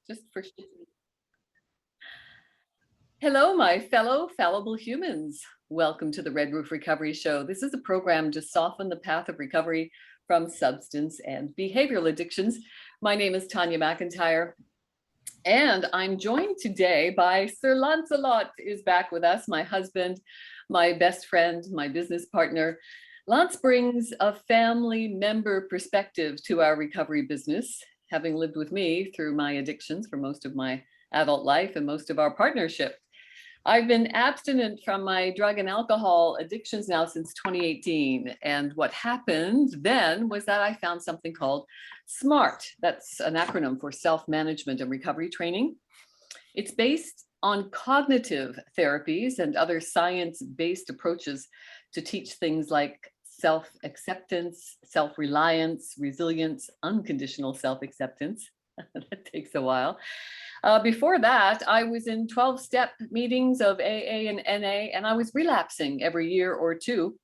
just for Hello, my fellow fallible humans. Welcome to the Red Roof Recovery Show. This is a program to soften the path of recovery from substance and behavioral addictions. My name is Tanya McIntyre, and I'm joined today by Sir Lancelot is back with us, my husband, my best friend, my business partner. Lance brings a family member perspective to our recovery business, having lived with me through my addictions for most of my adult life and most of our partnership. I've been abstinent from my drug and alcohol addictions now since 2018. And what happened then was that I found something called SMART. That's an acronym for self-management and recovery training. It's based on cognitive therapies and other science-based approaches to teach things like self-acceptance, self-reliance, resilience, unconditional self-acceptance. That takes a while. Before that, I was in 12-step meetings of AA and NA, and I was relapsing every year or two.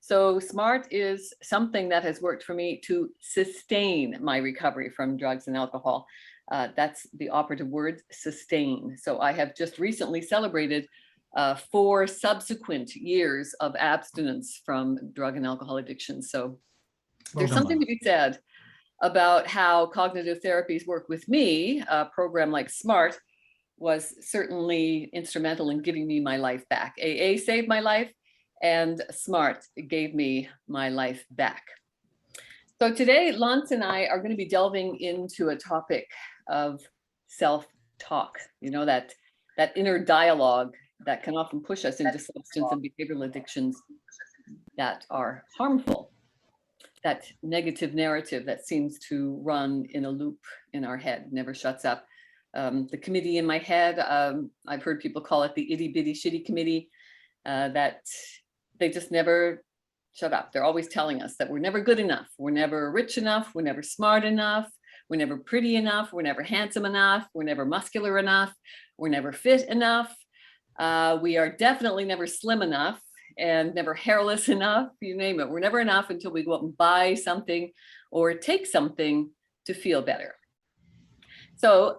So SMART is something that has worked for me to sustain my recovery from drugs and alcohol. That's the operative word, sustain. So I have just recently celebrated 4 subsequent years of abstinence from drug and alcohol addiction. So there's something to be said about how cognitive therapies work with me. A program like SMART was certainly instrumental in giving me my life back. AA saved my life, and SMART gave me my life back. So today, Lance and I are going to be delving into a topic of self-talk, you know, that inner dialogue that can often push us into substance and behavioral addictions that are harmful. That negative narrative that seems to run in a loop in our head, never shuts up. The committee in my head, I've heard people call it the itty bitty shitty committee, that they just never shut up. They're always telling us that we're never good enough. We're never rich enough. We're never smart enough. We're never pretty enough. We're never handsome enough. We're never muscular enough. We're never fit enough. We are definitely never slim enough. And never hairless enough, you name it. We're never enough until we go out and buy something or take something to feel better. So,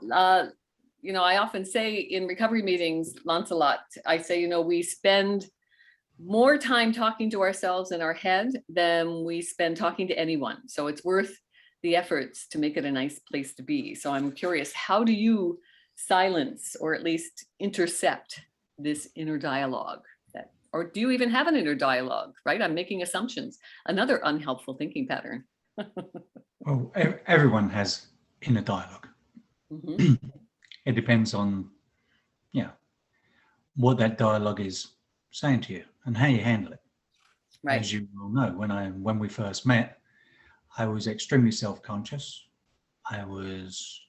you know, I often say in recovery meetings, Lancelot, I say, you know, we spend more time talking to ourselves in our head than we spend talking to anyone. So it's worth the efforts to make it a nice place to be. So I'm curious, how do you silence or at least intercept this inner dialogue? Or do you even have an inner dialogue, right? I'm making assumptions. Another unhelpful thinking pattern. Well, everyone has inner dialogue. Mm-hmm. It depends on, what that dialogue is saying to you and how you handle it. Right. As you will know, when we first met, I was extremely self-conscious. I was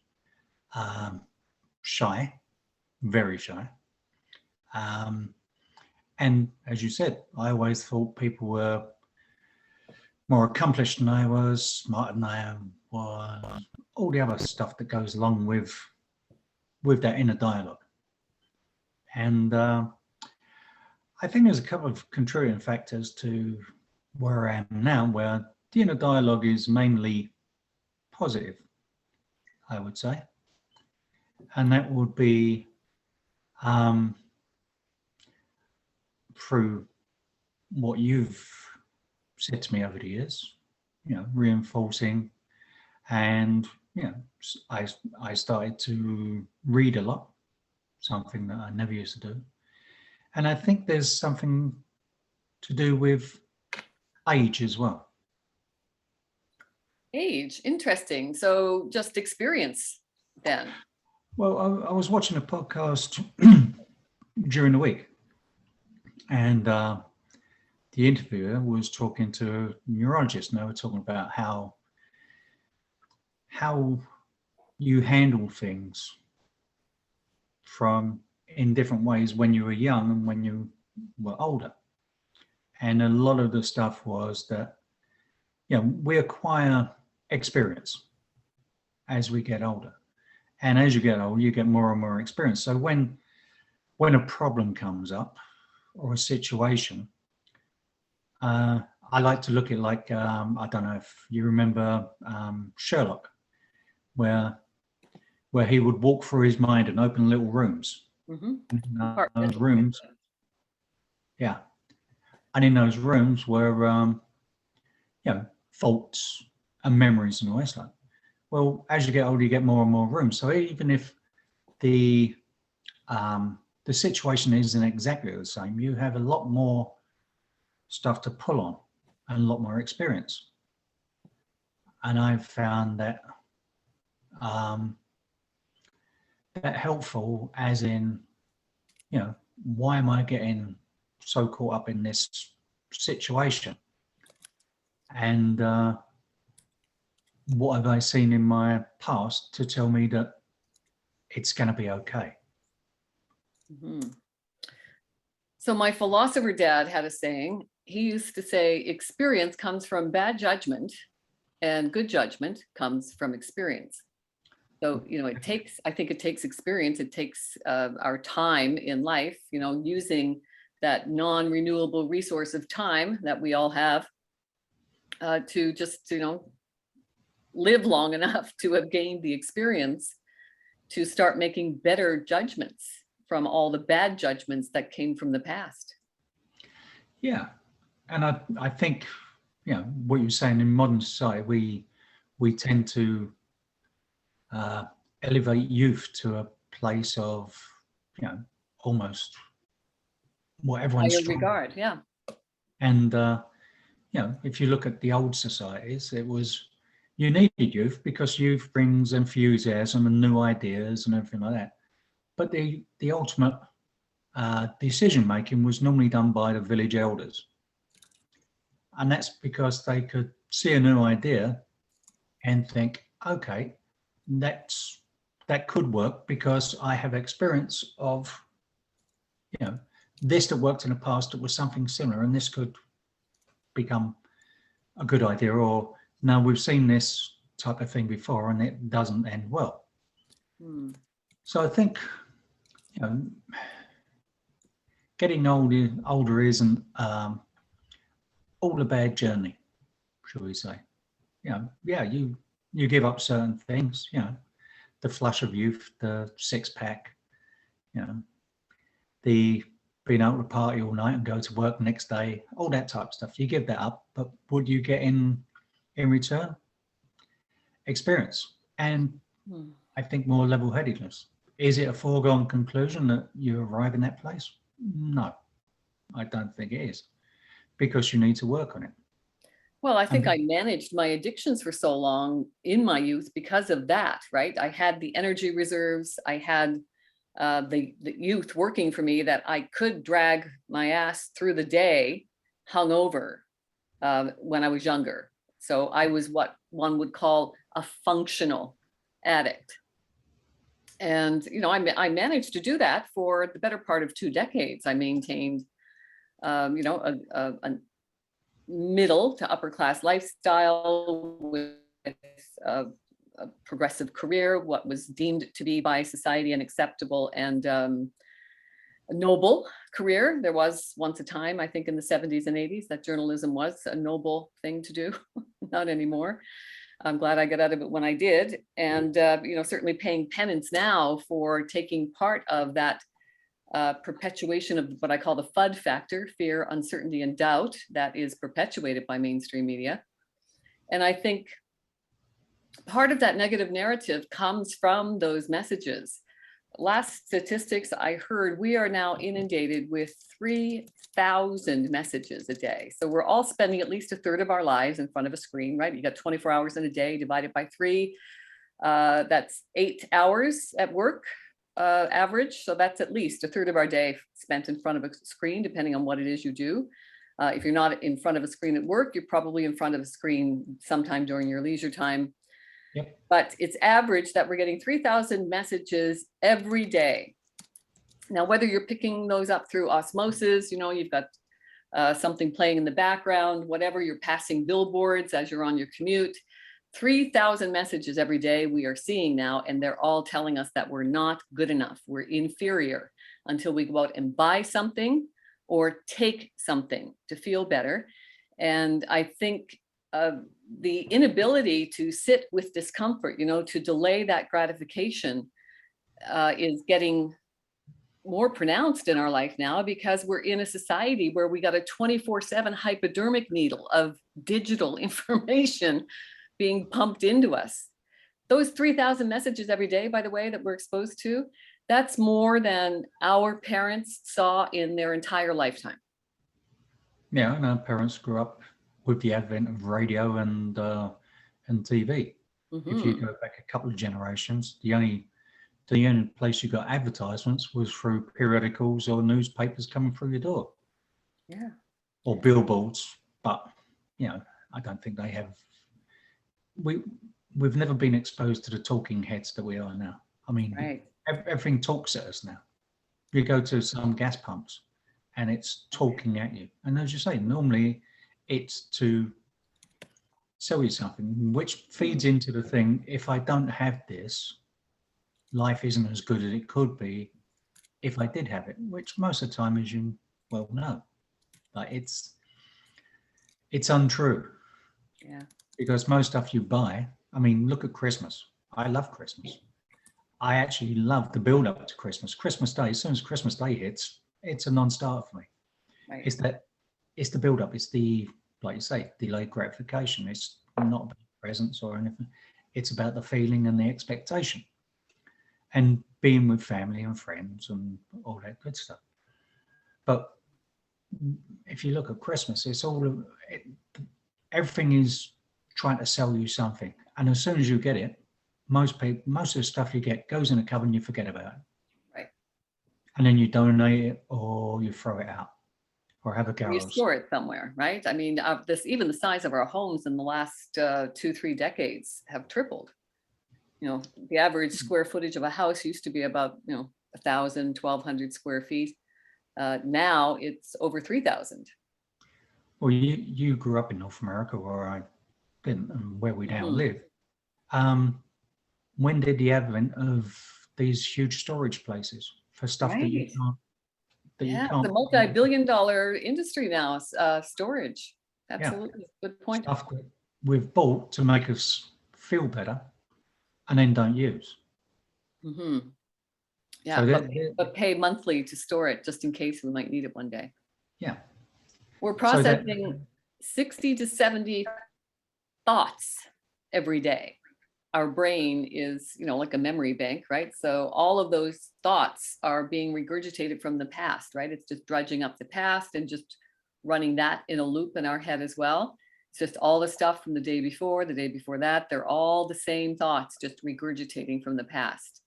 shy, very shy. And as you said, I always thought people were more accomplished than I was, smarter than I was, all the other stuff that goes along with that inner dialogue. And I think there's a couple of contributing factors to where I am now, where the inner dialogue is mainly positive, I would say. And that would be through what you've said to me over the years, reinforcing, and I started to read a lot, something that I never used to do. And I think there's something to do with age as well. Age, interesting. So just experience then. Well, I was watching a podcast during the week, and the interviewer was talking to a neurologist, and they were talking about how you handle things in different ways when you were young and when you were older. And a lot of the stuff was that, we acquire experience as we get older. And as you get older, you get more and more experience. So when a problem comes up or a situation, I like to look at it like, I don't know if you remember Sherlock, where where he would walk through his mind and open little rooms. Mhm. And in those Compartmental. rooms, yeah, and in those rooms were, faults and memories and all that stuff. Well, as you get older, you get more and more rooms. So even if the situation isn't exactly the same, you have a lot more stuff to pull on and a lot more experience. And I've found that that helpful, as in, why am I getting so caught up in this situation? And what have I seen in my past to tell me that it's going to be okay? Mhm. So my philosopher dad had a saying. He used to say, experience comes from bad judgment and good judgment comes from experience. So, I think it takes experience. It takes our time in life, using that non-renewable resource of time that we all have to just, live long enough to have gained the experience to start making better judgments from all the bad judgments that came from the past. Yeah. And I think, what you're saying, in modern society, we tend to elevate youth to a place of, almost what everyone's Higher strong. regard, yeah. And, if you look at the old societies, it was, you needed youth because youth brings enthusiasm and new ideas and everything like that. But the ultimate decision making was normally done by the village elders. And that's because they could see a new idea and think, okay, that could work because I have experience of, this that worked in the past that was something similar, and this could become a good idea. Or, now we've seen this type of thing before and it doesn't end well. So I think, getting older isn't all a bad journey, shall we say. You give up certain things, the flush of youth, the six pack, the being able to party all night and go to work the next day, all that type of stuff. You give that up, but what do you get in return? Experience. And I think more level-headedness. Is it a foregone conclusion that you arrive in that place? No, I don't think it is, because you need to work on it. Well, I think I managed my addictions for so long in my youth because of that, right? I had the energy reserves. I had the youth working for me that I could drag my ass through the day hungover when I was younger. So I was what one would call a functional addict. And, I managed to do that for the better part of 2 decades. I maintained, a middle to upper class lifestyle with a progressive career, what was deemed to be by society an acceptable and a noble career. There was once a time, I think in the 70s and 80s, that journalism was a noble thing to do. Not anymore. I'm glad I got out of it when I did. And, certainly paying penance now for taking part of that perpetuation of what I call the FUD factor, fear, uncertainty, and doubt, that is perpetuated by mainstream media. And I think part of that negative narrative comes from those messages. Last statistics I heard, we are now inundated with 3,000 messages a day. So we're all spending at least a third of our lives in front of a screen, right? You got 24 hours in a day divided by 3. That's 8 hours at work. Average. So that's at least a third of our day spent in front of a screen, depending on what it is you do. If you're not in front of a screen at work, you're probably in front of a screen sometime during your leisure time. Yep. But it's average that we're getting 3,000 messages every day. Now, whether you're picking those up through osmosis, you've got something playing in the background, whatever, you're passing billboards as you're on your commute. 3,000 messages every day we are seeing now, and they're all telling us that we're not good enough. We're inferior until we go out and buy something or take something to feel better. And I think the inability to sit with discomfort, to delay that gratification is getting more pronounced in our life now, because we're in a society where we got a 24/7 hypodermic needle of digital information being pumped into us. Those 3,000 messages every day, by the way, that we're exposed to, that's more than our parents saw in their entire lifetime. Yeah, and our parents grew up with the advent of radio and TV. If you go back a couple of generations, the only place you got advertisements was through periodicals or newspapers coming through your door. Yeah. Or billboards, but I don't think they have. We've never been exposed to the talking heads that we are now. I mean, right. Everything talks at us now. You go to some gas pumps and it's talking at you. And as you say, normally it's to sell you something, which feeds into the thing, if I don't have this, life isn't as good as it could be if I did have it, which most of the time, as you well know, like it's untrue. Yeah. Because most stuff you buy, I mean, look at Christmas. I love Christmas. I actually love the build up to Christmas. Christmas Day, as soon as Christmas Day hits, it's a non-starter for me. Right. It's the build up. It's the, like you say, delayed gratification. It's not about presents or anything. It's about the feeling and the expectation, and being with family and friends and all that good stuff. But if you look at Christmas, it's all everything is trying to sell you something, and as soon as you get it, most of the stuff you get goes in a cupboard and you forget about it. Right. And then you donate it or you throw it out or have a go. You store it somewhere, right? I mean, even the size of our homes in the last 2-3 decades have tripled. The average square footage of a house used to be about 1,000, 1,200 square feet. Now it's over 3,000. Well, you grew up in North America, where I didn't, and where we now live. When did the advent of these huge storage places for stuff that you can't? It's a multi-billion-dollar industry now. Storage. Absolutely, good point. Stuff that we've bought to make us feel better, and then don't use. Yeah, so but pay monthly to store it just in case we might need it one day. Yeah. We're processing 60 to 70 thoughts every day. Our brain is, like a memory bank, right? So all of those thoughts are being regurgitated from the past, right? It's just drudging up the past and just running that in a loop in our head as well. It's just all the stuff from the day before that. They're all the same thoughts, just regurgitating from the past.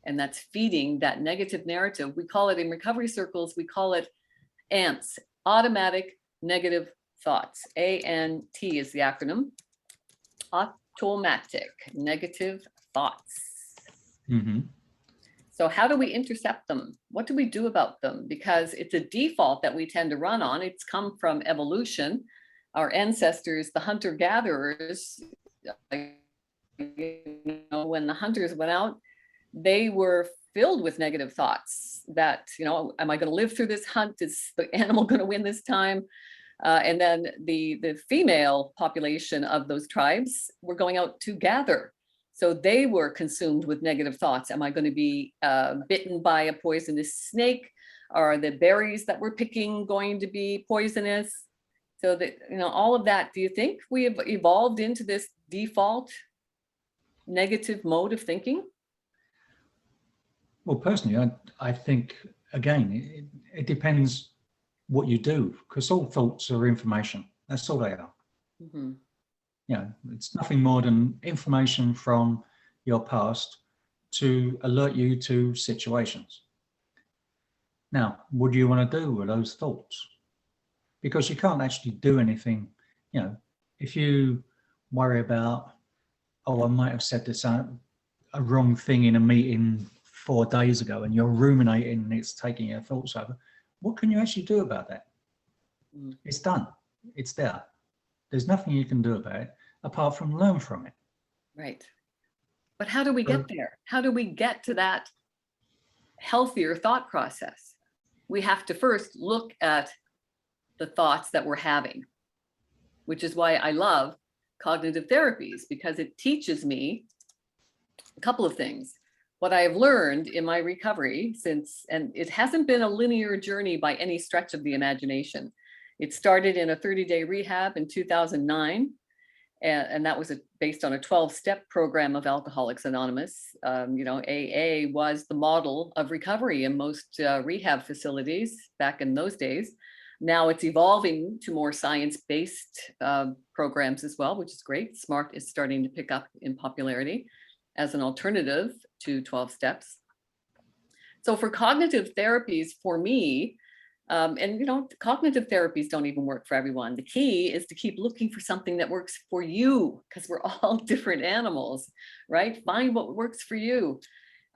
And that's feeding that negative narrative. We call it in recovery circles, we call it ANTs, automatic negative thoughts. ANT is the acronym. Automatic negative thoughts. So how do we intercept them? What do we do about them? Because it's a default that we tend to run on. It's come from evolution. Our ancestors, the hunter-gatherers, when the hunters went out, they were filled with negative thoughts that, am I going to live through this hunt? Is the animal going to win this time? And then the female population of those tribes were going out to gather. So they were consumed with negative thoughts. Am I going to be bitten by a poisonous snake? Are the berries that we're picking going to be poisonous? So that, all of that, do you think we have evolved into this default negative mode of thinking? Well, personally, I think, again, it depends what you do, because all thoughts are information. That's all they are. It's nothing more than information from your past to alert you to situations. Now, what do you want to do with those thoughts? Because you can't actually do anything. If you worry about, I might have said this a wrong thing in a meeting 4 days ago, and you're ruminating and it's taking your thoughts over, what can you actually do about that? It's done. It's there. There's nothing you can do about it apart from learn from it. Right. But how do we get there? How do we get to that healthier thought process? We have to first look at the thoughts that we're having, which is why I love cognitive therapies because it teaches me a couple of things. What I have learned in my recovery since, and it hasn't been a linear journey by any stretch of the imagination. It started in a 30-day rehab in 2009. And that was based on a 12-step program of Alcoholics Anonymous. AA was the model of recovery in most rehab facilities back in those days. Now it's evolving to more science-based programs as well, which is great. SMART is starting to pick up in popularity as an alternative to 12 steps. So for cognitive therapies, for me, cognitive therapies don't even work for everyone. The key is to keep looking for something that works for you, because we're all different animals, right? Find what works for you.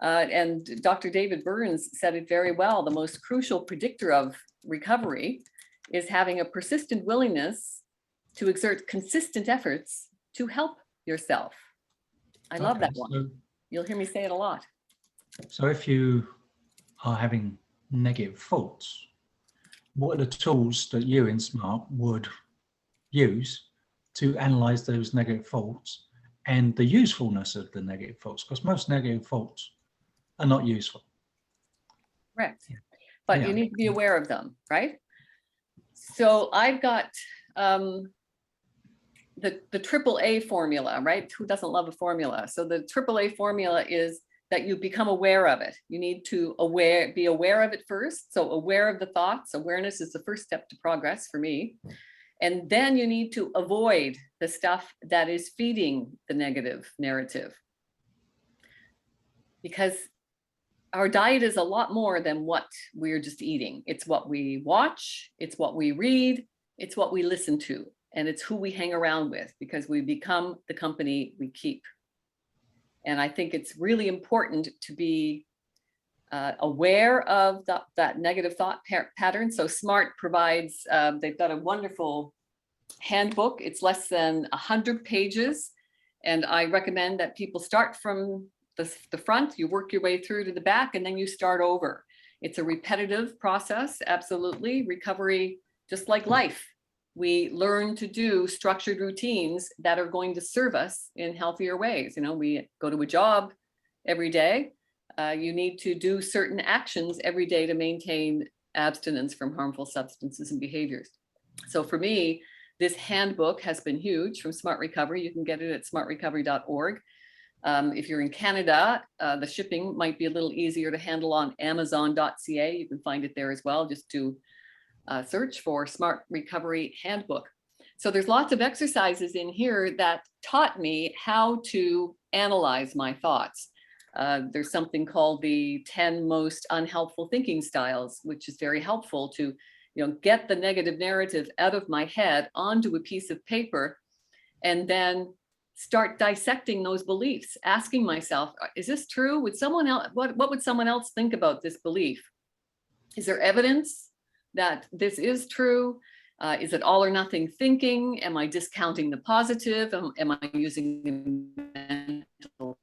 And Dr. David Burns said it very well. The most crucial predictor of recovery is having a persistent willingness to exert consistent efforts to help yourself. I love that one. So, you'll hear me say it a lot. So if you are having negative thoughts, what are the tools that you in SMART would use to analyze those negative thoughts and the usefulness of the negative thoughts? Because most negative thoughts are not useful. Correct. But you need to be aware of them, right? So I've got the AAA formula, right? Who doesn't love a formula? So the AAA formula is that you become aware of it. You need to be aware of it first. So aware of the thoughts. Awareness is the first step to progress for me. And then you need to avoid the stuff that is feeding the negative narrative. Because our diet is a lot more than what we're just eating. It's what we watch, it's what we read, it's what we listen to, and it's who we hang around with, because we become the company we keep. And I think it's really important to be aware of that negative thought pattern. So SMART provides, they've got a wonderful handbook. It's less than 100 pages. And I recommend that people start from the front, you work your way through to the back, and then you start over. It's a repetitive process, absolutely. Recovery, just like life. We learn to do structured routines that are going to serve us in healthier ways. We go to a job every day. You need to do certain actions every day to maintain abstinence from harmful substances and behaviors. So for me, this handbook has been huge from Smart Recovery. You can get it at smartrecovery.org. If you're in Canada, the shipping might be a little easier to handle on amazon.ca. You can find it there as well. Just do search for Smart Recovery Handbook. So there's lots of exercises in here that taught me how to analyze my thoughts. There's something called the 10 most unhelpful thinking styles, which is very helpful to get the negative narrative out of my head onto a piece of paper, and then start dissecting those beliefs, asking myself, is this true? Would someone else, what would someone else think about this belief? Is there evidence that this is true? Is it all or nothing thinking? Am I discounting the positive? Am I using a mental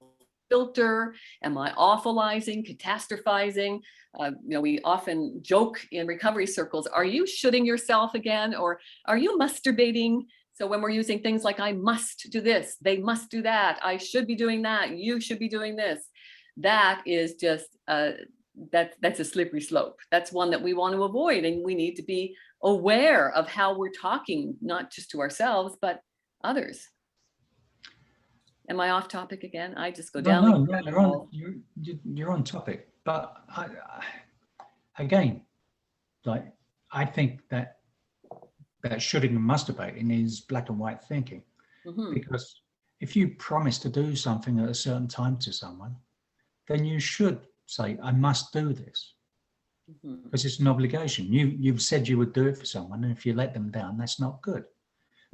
filter? Am I awfulizing, catastrophizing? We often joke in recovery circles, are you shooting yourself again? Or are you masturbating? So when we're using things like, I must do this, they must do that, I should be doing that, you should be doing this, that is just, that's a slippery slope. That's one that we want to avoid. And we need to be aware of how we're talking, not just to ourselves, but others. Am I off topic again? I just go down. No, you're on topic. But again, I think that shooting and masturbating is black and white thinking. Mm-hmm. Because if you promise to do something at a certain time to someone, then you should say, I must do this. Mm-hmm. Because it's an obligation. You've said you would do it for someone, and if you let them down, that's not good.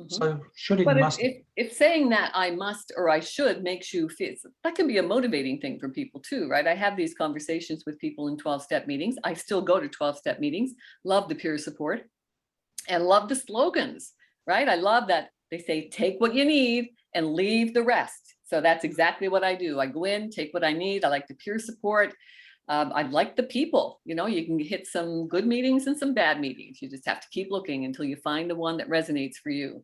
Mm-hmm. So shooting but must. If saying that I must or I should makes you feel, that can be a motivating thing for people too, right? I have these conversations with people in 12-step meetings. I still go to 12-step meetings, love the peer support. And love the slogans, right? I love that they say, take what you need and leave the rest. So that's exactly what I do. I go in, take what I need. I like the peer support. I like the people. You can hit some good meetings and some bad meetings. You just have to keep looking until you find the one that resonates for you.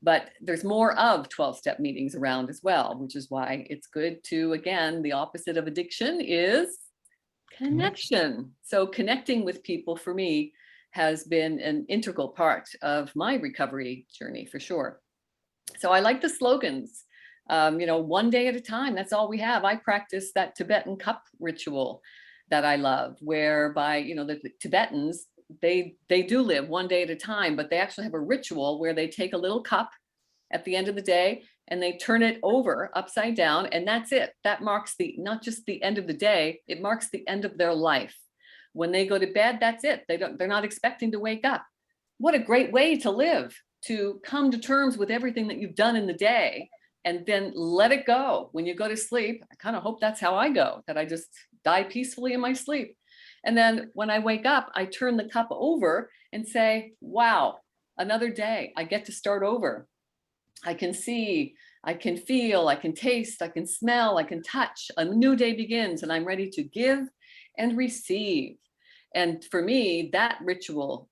But there's more of 12-step meetings around as well, which is why it's good to, again, the opposite of addiction is connection. So connecting with people for me has been an integral part of my recovery journey for sure. So I like the slogans, one day at a time, that's all we have. I practice that Tibetan cup ritual that I love, whereby, the Tibetans, they do live one day at a time, but they actually have a ritual where they take a little cup at the end of the day and they turn it over upside down, and that's it. That marks not just the end of the day, it marks the end of their life. When they go to bed, that's it. They're not expecting to wake up. What a great way to live, to come to terms with everything that you've done in the day and then let it go. When you go to sleep, I kind of hope that's how I go, that I just die peacefully in my sleep. And then when I wake up, I turn the cup over and say, wow, another day. I get to start over. I can see, I can feel, I can taste, I can smell, I can touch. A new day begins and I'm ready to give and receive. And for me, that ritual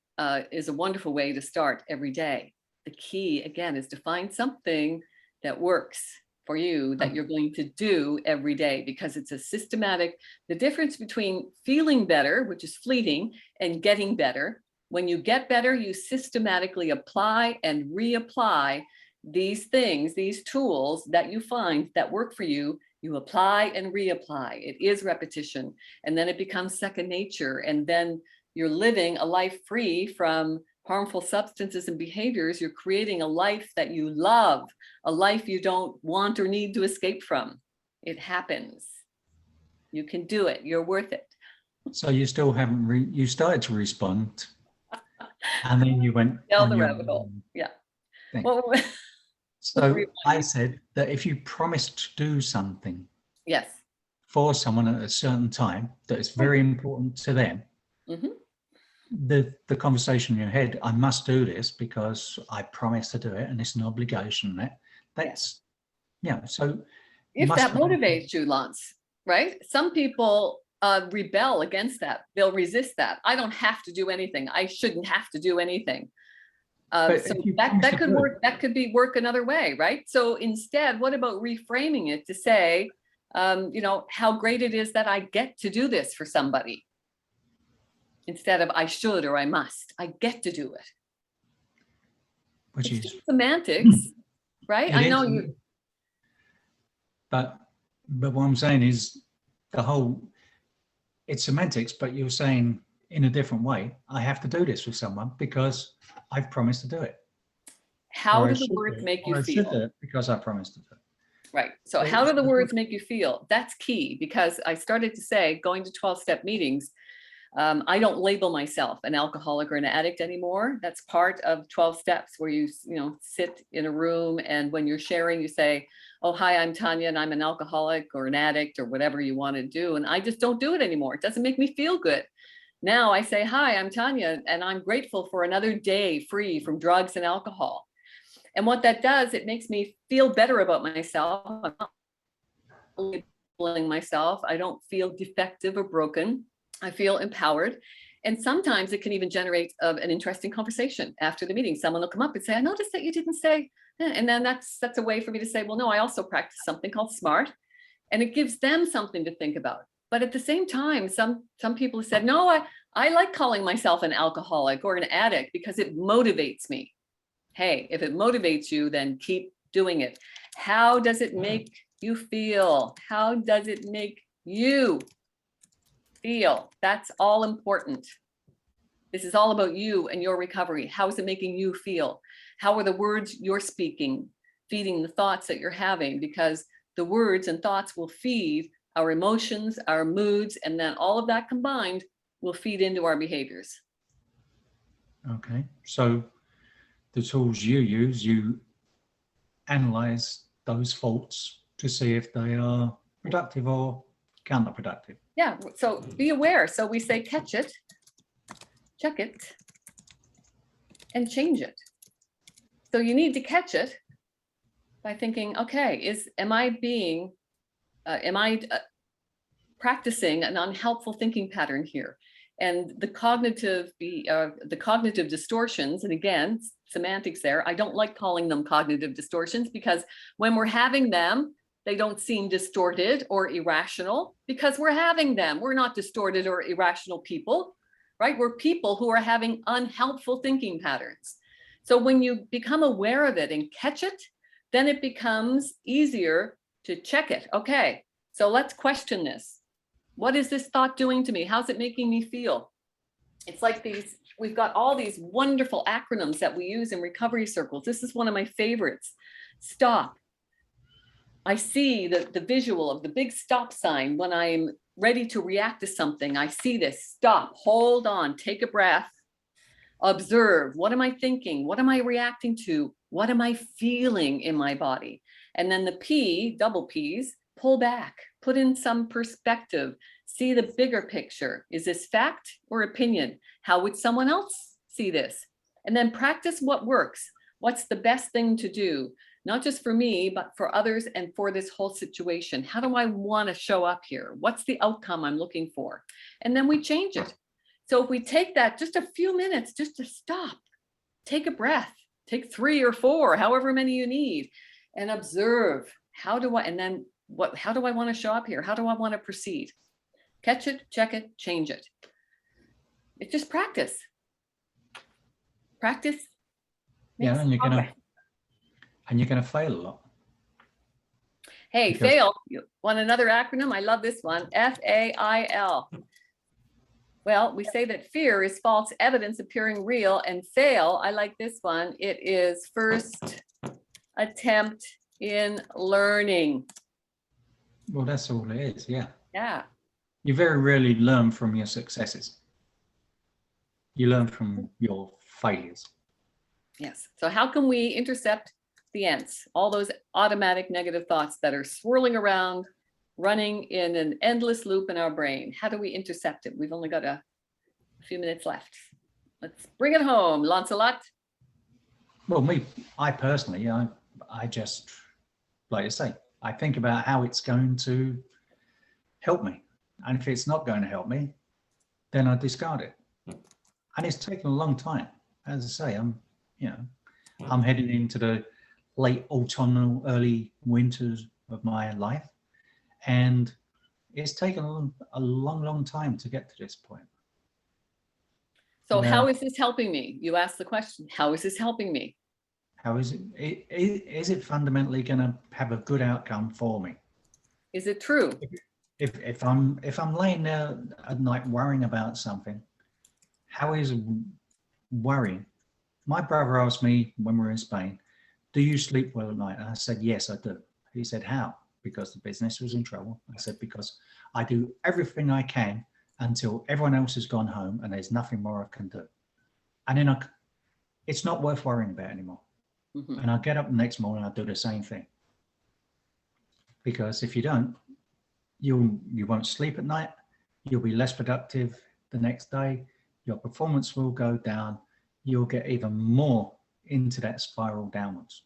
is a wonderful way to start every day. The key, again, is to find something that works for you, that you're going to do every day, because it's a systematic, the difference between feeling better, which is fleeting, and getting better. When you get better, you systematically apply and reapply these things, these tools that you find that work for you. You apply and reapply. It is repetition. And then it becomes second nature. And then you're living a life free from harmful substances and behaviors. You're creating a life that you love, a life you don't want or need to escape from. It happens. You can do it. You're worth it. So you still haven't, you started to respond and then you went Down on the your rabbit hole. Yeah. thing. Well, So I said that if you promise to do something yes, for someone at a certain time that is very important to them, the conversation in your head, I must do this because I promised to do it and it's an obligation. That's so if that motivates you, Lance, right? Some people rebel against that. They'll resist that. I don't have to do anything. I shouldn't have to do anything. So that could work. That could be work another way, right? So instead, what about reframing it to say, how great it is that I get to do this for somebody, instead of I should or I must. I get to do it. Which it's is just semantics, right? I know you. But what I'm saying is it's semantics, but you're saying in a different way, I have to do this with someone because I've promised to do it. How do the words make you feel? I should do it because I promised to do it. Right. So how do the words make you feel? That's key, because I started to say, going to 12-step meetings, I don't label myself an alcoholic or an addict anymore. That's part of 12 steps, where you sit in a room, and when you're sharing, you say, oh, hi, I'm Tanya and I'm an alcoholic or an addict or whatever you want to do. And I just don't do it anymore. It doesn't make me feel good. Now I say, hi, I'm Tanya and I'm grateful for another day free from drugs and alcohol. And what that does, it makes me feel better about myself. I'm not labeling myself. I don't feel defective or broken. I feel empowered. And sometimes it can even generate an interesting conversation after the meeting. Someone will come up and say, I noticed that you didn't say, and then that's a way for me to say, well, no, I also practice something called SMART, and it gives them something to think about. But at the same time, some people have said, no, I like calling myself an alcoholic or an addict because it motivates me. Hey, if it motivates you, then keep doing it. How does it make you feel? How does it make you feel? That's all important. This is all about you and your recovery. How is it making you feel? How are the words you're speaking feeding the thoughts that you're having? Because the words and thoughts will feed our emotions, our moods, and then all of that combined will feed into our behaviors. Okay, so the tools you use, you analyze those thoughts to see if they are productive or counterproductive. Yeah, so be aware. So we say catch it, check it, and change it. So you need to catch it by thinking, okay, am I practicing an unhelpful thinking pattern here? And the cognitive distortions, and again, semantics there. I don't like calling them cognitive distortions because when we're having them, they don't seem distorted or irrational because we're having them. We're not distorted or irrational people, right? We're people who are having unhelpful thinking patterns. So when you become aware of it and catch it, then it becomes easier to check it. Okay, so let's question this. What is this thought doing to me? How's it making me feel? It's like we've got all these wonderful acronyms that we use in recovery circles. This is one of my favorites. Stop. I see the visual of the big stop sign when I'm ready to react to something. I see this. Stop, hold on, take a breath, observe. What am I thinking? What am I reacting to? What am I feeling in my body? And then the P, double P's, pull back, put in some perspective, see the bigger picture. Is this fact or opinion? How would someone else see this? And then practice what works. What's the best thing to do? Not just for me, but for others and for this whole situation. How do I want to show up here? What's the outcome I'm looking for? And then we change it. So if we take that just a few minutes just to stop, take a breath, take 3 or 4, however many you need, and observe. How do I want to show up here? How do I want to proceed? Catch it, check it, change it. It's just practice. Practice. Yeah, and you're gonna fail a lot. Hey, Because- fail. You want another acronym? I love this one. FAIL. Well, we say that fear is false evidence appearing real, and fail, I like this one. It is first attempt in learning. Well, that's all it is. Yeah. Yeah. You very rarely learn from your successes. You learn from your failures. Yes. So how can we intercept the ants, all those automatic negative thoughts that are swirling around, running in an endless loop in our brain? How do we intercept it? We've only got a few minutes left. Let's bring it home, Lancelot. Well, I personally, I just, like I say, I think about how it's going to help me. And if it's not going to help me, then I discard it. And it's taken a long time. As I say, I'm heading into the late autumnal, early winters of my life. And it's taken a long, long time to get to this point. So Now- how is this helping me? You asked the question, how is this helping me? How is it? Is it fundamentally going to have a good outcome for me? Is it true? If I'm laying there at night worrying about something, how is worrying? My brother asked me when we were in Spain, "Do you sleep well at night?" And I said, "Yes, I do." He said, "How?" Because the business was in trouble. I said, "Because I do everything I can until everyone else has gone home and there's nothing more I can do. And then it's not worth worrying about anymore." Mhm. And I get up the next morning, I do the same thing. Because if you don't, you won't sleep at night, you'll be less productive the next day, your performance will go down, you'll get even more into that spiral downwards.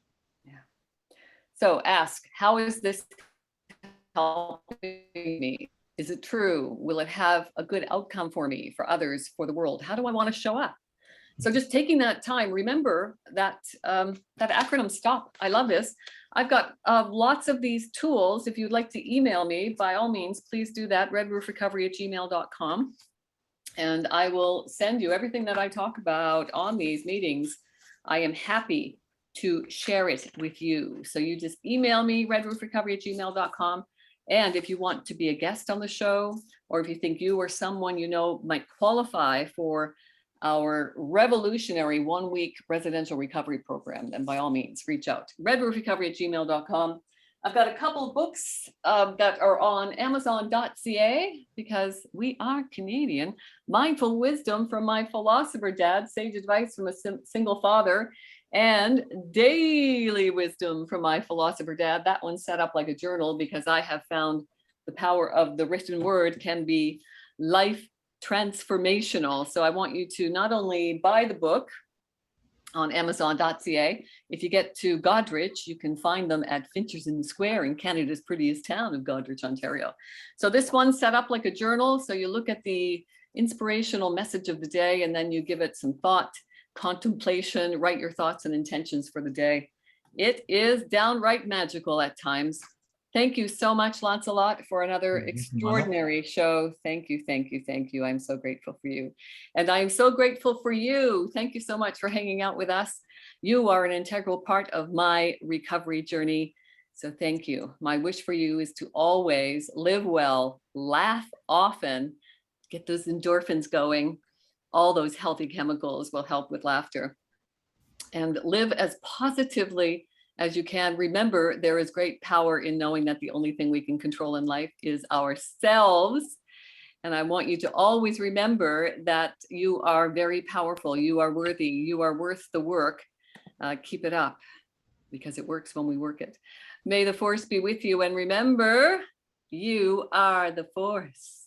So ask, how is this helping me? Is it true? Will it have a good outcome for me, for others, for the world? How do I want to show up? So just taking that time, remember that that acronym STOP. I love this. I've got lots of these tools. If you'd like to email me, by all means, please do that, redroofrecovery@gmail.com. And I will send you everything that I talk about on these meetings. I am happy to share it with you. So you just email me, redroofrecovery@gmail.com. And if you want to be a guest on the show, or if you think you or someone you know might qualify for our revolutionary 1-week residential recovery program, then by all means, reach out. redroofrecovery@gmail.com. I've got a couple of books that are on Amazon.ca because we are Canadian. Mindful Wisdom from My Philosopher Dad, Sage Advice from a Single Father, and Daily Wisdom from My Philosopher Dad. That one's set up like a journal because I have found the power of the written word can be life transformational. So I want you to not only buy the book on Amazon.ca, if you get to Godrich, you can find them at Finchers in the Square in Canada's prettiest town of Godrich, Ontario. So this one's set up like a journal. So you look at the inspirational message of the day and then you give it some thought. contemplation, write your thoughts and intentions for the day. It is downright magical at times. Thank you so much, Lancelot, for another extraordinary show. Thank you, thank you, thank you. I'm so grateful for you. And I'm so grateful for you. Thank you so much for hanging out with us. You are an integral part of my recovery journey. So thank you. My wish for you is to always live well, laugh often, get those endorphins going. All those healthy chemicals will help with laughter. And live as positively as you can. Remember, there is great power in knowing that the only thing we can control in life is ourselves. And I want you to always remember that you are very powerful. You are worthy. You are worth the work. Keep it up, because it works when we work it. May the force be with you. And remember, you are the force.